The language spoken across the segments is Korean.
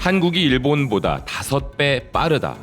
한국이 일본보다 5배 빠르다.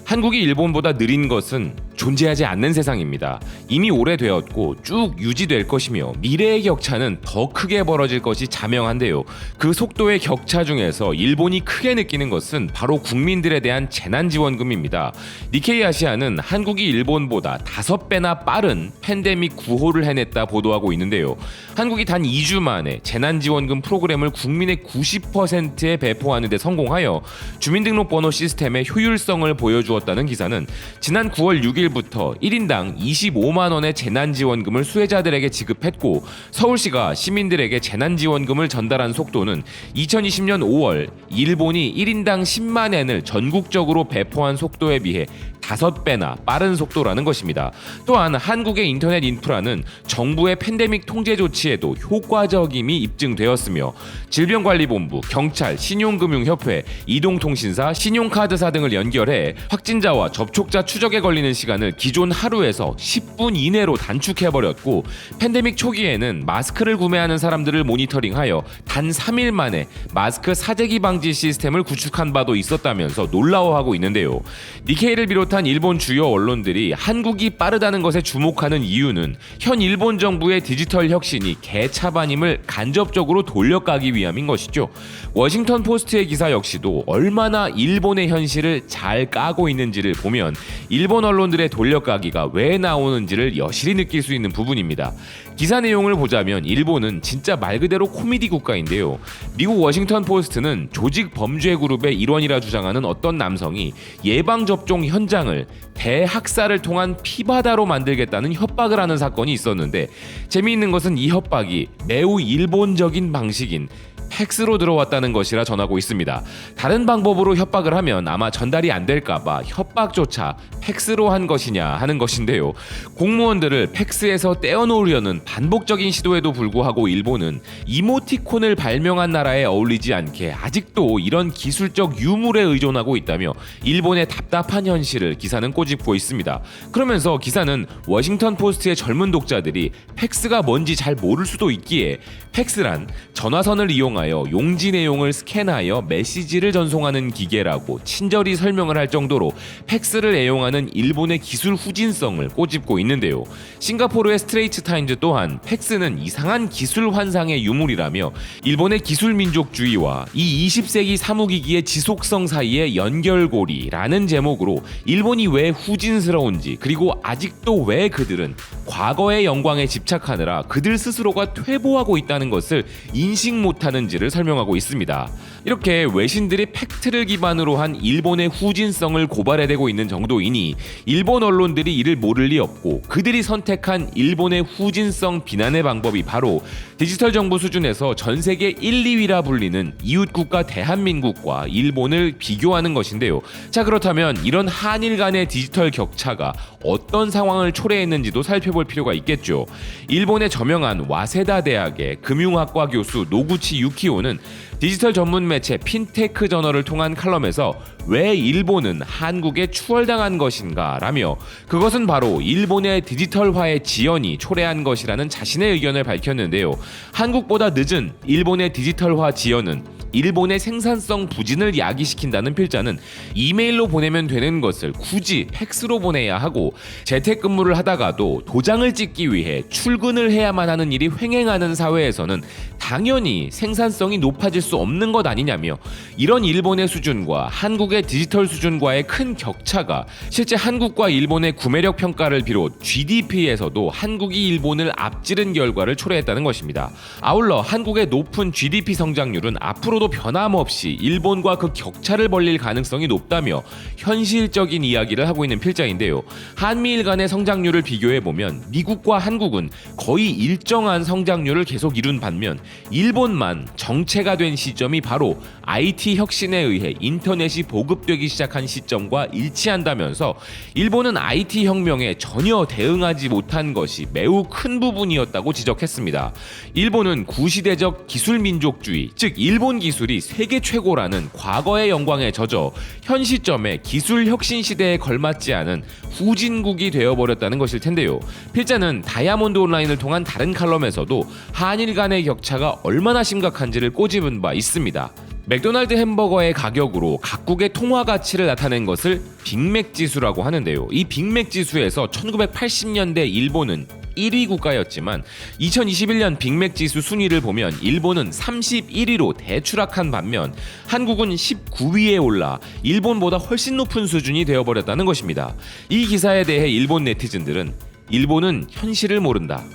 한국이 일본보다 느린 것은 존재하지 않는 세상입니다. 이미 오래되었고 쭉 유지될 것이며 미래의 격차는 더 크게 벌어질 것이 자명한데요. 그 속도의 격차 중에서 일본이 크게 느끼는 것은 바로 국민들에 대한 재난지원금입니다. 니케이 아시아는 한국이 일본보다 5배나 빠른 팬데믹 구호를 해냈다 보도하고 있는데요. 한국이 단 2주 만에 재난지원금 프로그램을 국민의 90%에 배포하는 데 성공하여 주민등록번호 시스템의 효율성을 보여주었다는 기사는 지난 9월 6일부터 1인당 25만 원의 재난지원금을 수혜자들에게 지급했고 서울시가 시민들에게 재난지원금을 전달한 속도는 2020년 5월 일본이 1인당 10만 엔을 전국적으로 배포한 속도에 비해 5배나 빠른 속도라는 것입니다. 또한 한국의 인터넷 인프라는 정부의 팬데믹 통제 조치에도 효과적임이 입증되었으며 질병관리본부, 경찰, 신용금융협회, 이동통신사, 신용카드사 등을 연결해 확진자와 접촉자 추적에 걸리는 시간을 기존 하루에서 10분 이내로 단축해버렸고 팬데믹 초기에는 마스크를 구매하는 사람들을 모니터링하여 단 3일 만에 마스크 사재기 방지 시스템을 구축한 바도 있었다면서 놀라워하고 있는데요. 니케이를 비롯한 일본 주요 언론들이 한국이 빠르다는 것에 주목하는 이유는 현 일본 정부의 디지털 혁신이 개차반임을 간접적으로 돌려까기 위함인 것이죠. 워싱턴 포스트의 기사 역시도 얼마나 일본의 현실을 잘 까고 있는지를 보면 일본 언론들의 돌려까기가 왜 나오는지를 여실히 느낄 수 있는 부분입니다. 기사 내용을 보자면 일본은 진짜 말 그대로 코미디 국가인데요. 미국 워싱턴 포스트는 조직 범죄 그룹의 일원이라 주장하는 어떤 남성이 예방접종 현장을 대학살을 통한 피바다로 만들겠다는 협박을 하는 사건이 있었는데 재미있는 것은 이 협박이 매우 일본적인 방식인 팩스로 들어왔다는 것이라 전하고 있습니다. 다른 방법으로 협박을 하면 아마 전달이 안 될까봐 협박조차 팩스로 한 것이냐 하는 것인데요. 공무원들을 팩스에서 떼어놓으려는 반복적인 시도에도 불구하고 일본은 이모티콘을 발명한 나라에 어울리지 않게 아직도 이런 기술적 유물에 의존하고 있다며 일본의 답답한 현실을 기사는 꼬집고 있습니다. 그러면서 기사는 워싱턴 포스트의 젊은 독자들이 팩스가 뭔지 잘 모를 수도 있기에 팩스란 전화선을 이용하여 용지 내용을 스캔하여 메시지를 전송하는 기계라고 친절히 설명을 할 정도로 팩스를 애용하는 일본의 기술 후진성을 꼬집고 있는데요. 싱가포르의 스트레이트 타임즈 또한 팩스는 이상한 기술 환상의 유물이라며 일본의 기술 민족주의와 이 20세기 사무기기의 지속성 사이의 연결고리라는 제목으로 일본이 왜 후진스러운지 그리고 아직도 왜 그들은 과거의 영광에 집착하느라 그들 스스로가 퇴보하고 있다는 것을 인식 못하는지를 설명하고 있습니다. 이렇게 외신들이 팩트를 기반으로 한 일본의 후진성을 고발해대고 있는 정도이니 일본 언론들이 이를 모를 리 없고 그들이 선택한 일본의 후진성 비난의 방법이 바로 디지털 정부 수준에서 전 세계 1, 2위라 불리는 이웃국가 대한민국과 일본을 비교하는 것인데요. 자, 그렇다면 이런 한일 간의 디지털 격차가 어떤 상황을 초래했는지도 살펴볼 필요가 있겠죠. 일본의 저명한 와세다 대학의 금융학과 교수 노구치 유키오는 디지털 전문 매체 핀테크 저널을 통한 칼럼에서 왜 일본은 한국에 추월당한 것인가 라며 그것은 바로 일본의 디지털화의 지연이 초래한 것이라는 자신의 의견을 밝혔는데요. 한국보다 늦은 일본의 디지털화 지연은 일본의 생산성 부진을 야기시킨다는 필자는 이메일로 보내면 되는 것을 굳이 팩스로 보내야 하고 재택근무를 하다가도 도장을 찍기 위해 출근을 해야만 하는 일이 횡행하는 사회에서는 당연히 생산성이 높아질 수 없는 것 아니냐며 이런 일본의 수준과 한국의 디지털 수준과의 큰 격차가 실제 한국과 일본의 구매력 평가를 비롯 GDP에서도 한국이 일본을 앞지른 결과를 초래했다는 것입니다. 아울러 한국의 높은 GDP 성장률은 앞으로도 변함없이 일본과 그 격차를 벌릴 가능성이 높다며 현실적인 이야기를 하고 있는 필자인데요. 한미일 간의 성장률을 비교해보면 미국과 한국은 거의 일정한 성장률을 계속 이룬 반면 일본만 정체가 된 시점이 바로 IT 혁신에 의해 인터넷이 보급되기 시작한 시점과 일치한다면서 일본은 IT 혁명에 전혀 대응하지 못한 것이 매우 큰 부분이었다고 지적했습니다. 일본은 구시대적 기술 민족주의, 즉 일본 기술이 세계 최고라는 과거의 영광에 젖어 현 시점에 기술 혁신 시대에 걸맞지 않은 후진국이 되어버렸다는 것일 텐데요. 필자는 다이아몬드 온라인을 통한 다른 칼럼에서도 한일 간의 격차가 얼마나 심각한지를 꼬집은 바 있습니다. 맥도날드 햄버거의 가격으로 각국의 통화 가치를 나타낸 것을 빅맥 지수라고 하는데요. 이 빅맥 지수에서 1980년대 일본은 1위 국가였지만 2021년 빅맥 지수 순위를 보면 일본은 31위로 대추락한 반면 한국은 19위에 올라 일본보다 훨씬 높은 수준이 되어버렸다는 것입니다. 이 기사에 대해 일본 네티즌들은 일본은 현실을 모른다.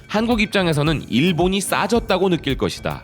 한국 입장에서는 일본이 싸졌다고 느낄 것이다.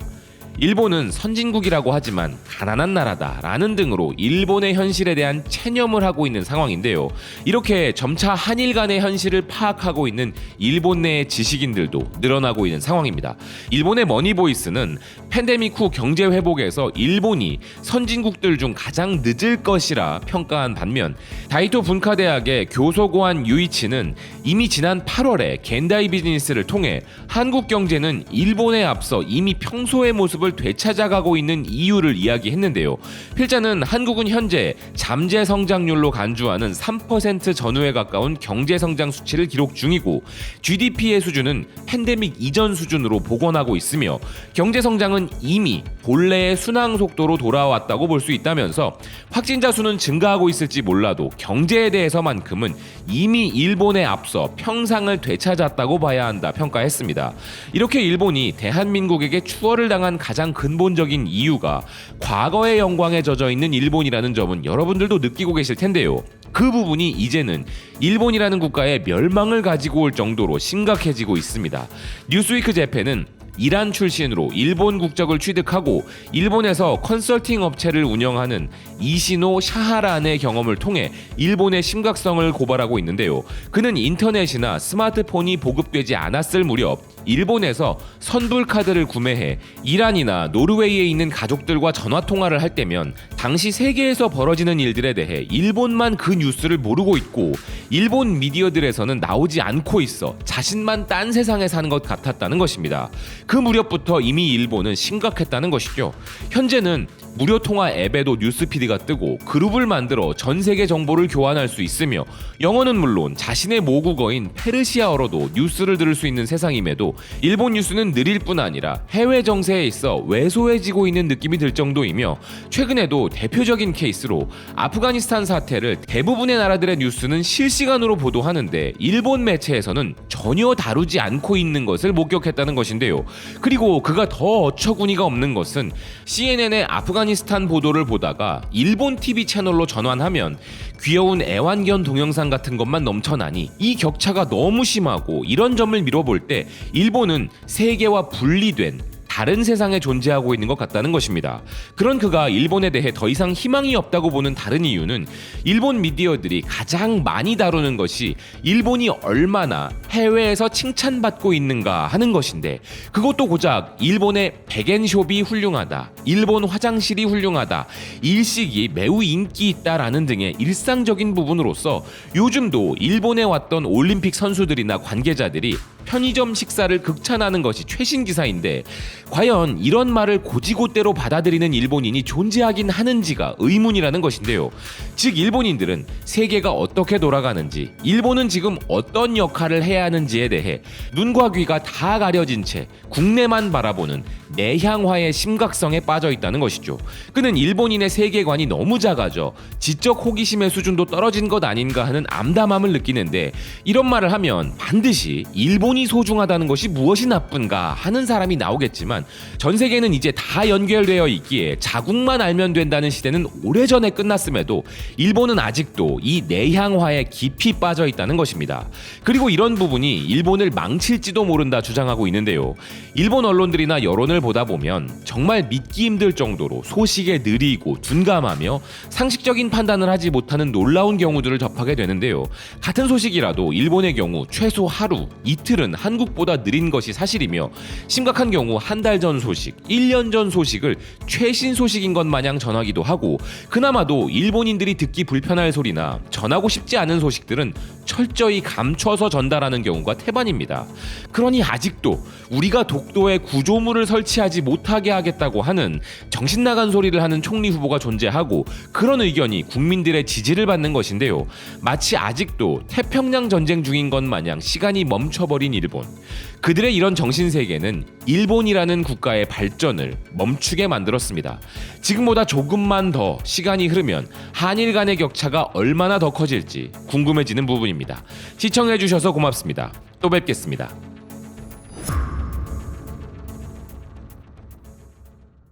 일본은 선진국이라고 하지만 가난한 나라다라는 등으로 일본의 현실에 대한 체념을 하고 있는 상황인데요. 이렇게 점차 한일 간의 현실을 파악하고 있는 일본 내의 지식인들도 늘어나고 있는 상황입니다. 일본의 머니보이스는 팬데믹 후 경제 회복에서 일본이 선진국들 중 가장 늦을 것이라 평가한 반면 다이토 분카대학의 교소고한 유이치는 이미 지난 8월에 겐다이 비즈니스를 통해 한국 경제는 일본에 앞서 이미 평소의 모습을 되찾아가고 있는 이유를 이야기했는데요. 필자는 한국은 현재 잠재 성장률로 간주하는 3% 전후에 가까운 경제 성장 수치를 기록 중이고 GDP의 수준은 팬데믹 이전 수준으로 복원하고 있으며 경제 성장은 이미 본래의 순항 속도로 돌아왔다고 볼 수 있다면서 확진자 수는 증가하고 있을지 몰라도 경제에 대해서만큼은 이미 일본에 앞서 평상을 되찾았다고 봐야 한다 평가했습니다. 이렇게 일본이 대한민국에게 추월을 당한 가장 근본적인 이유가 과거의 영광에 젖어 있는 일본이라는 점은 여러분들도 느끼고 계실 텐데요. 그 부분이 이제는 일본이라는 국가의 멸망을 가지고 올 정도로 심각해지고 있습니다. 뉴스위크 재팬은 이란 출신으로 일본 국적을 취득하고 일본에서 컨설팅 업체를 운영하는 이시노 샤하란의 경험을 통해 일본의 심각성을 고발하고 있는데요. 그는 인터넷이나 스마트폰이 보급되지 않았을 무렵 일본에서 선불카드를 구매해 이란이나 노르웨이에 있는 가족들과 전화통화를 할 때면 당시 세계에서 벌어지는 일들에 대해 일본만 그 뉴스를 모르고 있고 일본 미디어들에서는 나오지 않고 있어 자신만 딴 세상에 사는 것 같았다는 것입니다. 그 무렵부터 이미 일본은 심각했다는 것이죠. 현재는 무료 통화 앱에도 뉴스피드가 뜨고 그룹을 만들어 전 세계 정보를 교환할 수 있으며 영어는 물론 자신의 모국어인 페르시아어로도 뉴스를 들을 수 있는 세상임에도 일본 뉴스는 느릴 뿐 아니라 해외 정세에 있어 왜소해지고 있는 느낌이 들 정도이며 최근에도 대표적인 케이스로 아프가니스탄 사태를 대부분의 나라들의 뉴스는 실시간으로 보도하는데 일본 매체에서는 전혀 다루지 않고 있는 것을 목격했다는 것인데요. 그리고 그가 더 어처구니가 없는 것은 CNN의 아프가니스탄 보도를 보다가 일본 TV 채널로 전환하면 귀여운 애완견 동영상 같은 것만 넘쳐나니 이 격차가 너무 심하고 이런 점을 미뤄볼 때 일본은 세계와 분리된 다른 세상에 존재하고 있는 것 같다는 것입니다. 그런 그가 일본에 대해 더 이상 희망이 없다고 보는 다른 이유는 일본 미디어들이 가장 많이 다루는 것이 일본이 얼마나 해외에서 칭찬받고 있는가 하는 것인데 그것도 고작 일본의 백엔숍이 훌륭하다, 일본 화장실이 훌륭하다, 일식이 매우 인기 있다라는 등의 일상적인 부분으로서 요즘도 일본에 왔던 올림픽 선수들이나 관계자들이 편의점 식사를 극찬하는 것이 최신 기사인데 과연 이런 말을 고지고대로 받아들이는 일본인이 존재하긴 하는지가 의문이라는 것인데요. 즉 일본인들은 세계가 어떻게 돌아가는지, 일본은 지금 어떤 역할을 해야 하는지에 대해 눈과 귀가 다 가려진 채 국내만 바라보는 내향화의 심각성에 빠져 있다는 것이죠. 그는 일본인의 세계관이 너무 작아져 지적 호기심의 수준도 떨어진 것 아닌가 하는 암담함을 느끼는데 이런 말을 하면 반드시 일본이 소중하다는 것이 무엇이 나쁜가 하는 사람이 나오겠지만 전 세계는 이제 다 연결되어 있기에 자국만 알면 된다는 시대는 오래전에 끝났음에도 일본은 아직도 이 내향화에 깊이 빠져 있다는 것입니다. 그리고 이런 부분이 일본을 망칠지도 모른다 주장하고 있는데요. 일본 언론들이나 여론을 보다 보면 정말 믿기 힘들 정도로 소식에 느리고 둔감하며 상식적인 판단을 하지 못하는 놀라운 경우들을 접하게 되는데요. 같은 소식이라도 일본의 경우 최소 하루, 이틀은 한국보다 느린 것이 사실이며 심각한 경우 한 달 전 소식, 1년 전 소식을 최신 소식인 것 마냥 전하기도 하고 그나마도 일본인들이 듣기 불편할 소리나 전하고 싶지 않은 소식들은 철저히 감춰서 전달하는 경우가 태반입니다. 그러니 아직도 우리가 독도에 구조물을 설치 설치하지 못하게 하겠다고 하는 정신 나간 소리를 하는 총리 후보가 존재하고 그런 의견이 국민들의 지지를 받는 것인데요. 마치 아직도 태평양 전쟁 중인 것 마냥 시간이 멈춰버린 일본. 그들의 이런 정신세계는 일본이라는 국가의 발전을 멈추게 만들었습니다. 지금보다 조금만 더 시간이 흐르면 한일 간의 격차가 얼마나 더 커질지 궁금해지는 부분입니다. 시청해주셔서 고맙습니다. 또 뵙겠습니다.